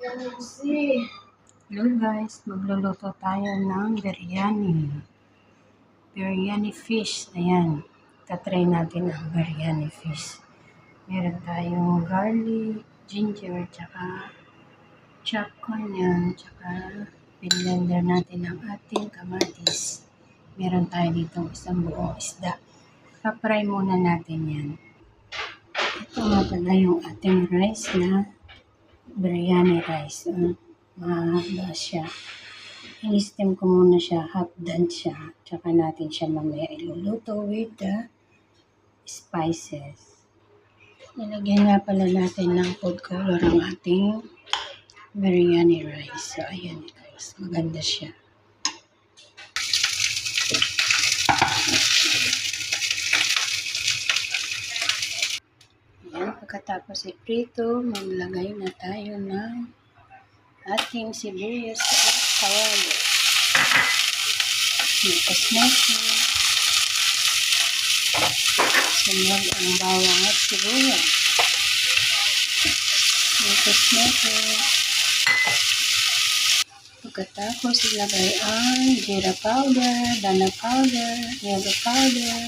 Hello guys, magluluto tayo ng biryani. Biryani fish, ayan. Tatry natin ang biryani fish. Meron tayong garlic, ginger, tsaka chopped onion, tsaka pinlender natin ang ating kamatis. Meron tayo ditong isang buong isda. Papry muna natin yan. Ito nga pala yung ating rice na biryani rice. Mahaba siya. In-steam ko muna siya, half done siya. Tsaka natin siya mamaya iluluto with the spices. Nilagyan nga pala natin ng food color ang ating biryani rice. So, ayan guys, maganda siya. Ayan, pagkatapos iprito, maglagay na tayo ng ating sibuyas at kawali. Mekos-mekos. Sunod ang bawang at sibuyas. Mekos-mekos. Pagkatapos ilagay ang jeera powder, dana powder, yellow powder,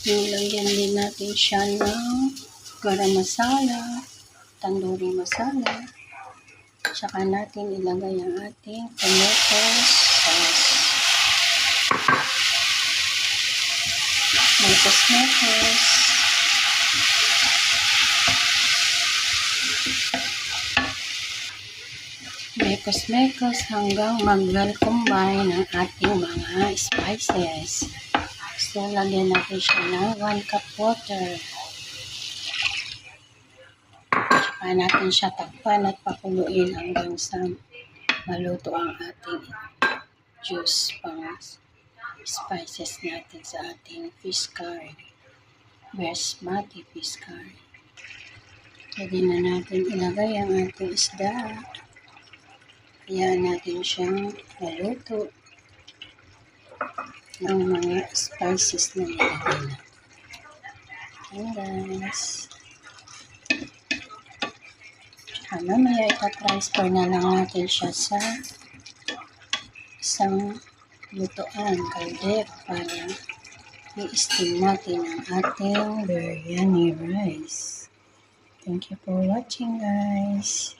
nilagyan din natin siya ng garam masala, tandoori masala, tsaka natin ilagay ang ating tomato sauce. Mekos-mekos. Mekos-mekos hanggang mag-well combine ang ating mga spices. So, lagyan natin siya ng 1 cup water. Tsaka natin siya takpan at pakuluin hanggang sa maluto ang ating juice pang spices natin sa ating fish curry. Basmati fish curry. Pwede na natin ilagay ang ating isda. Hayaan natin siyang maluto ng mga spices na nilagay natin. Ayan guys. Mamaya itatransfer na lang natin siya sa isang lutuan, kaldero, para i-steam natin ang ating biryani rice. Thank you for watching guys.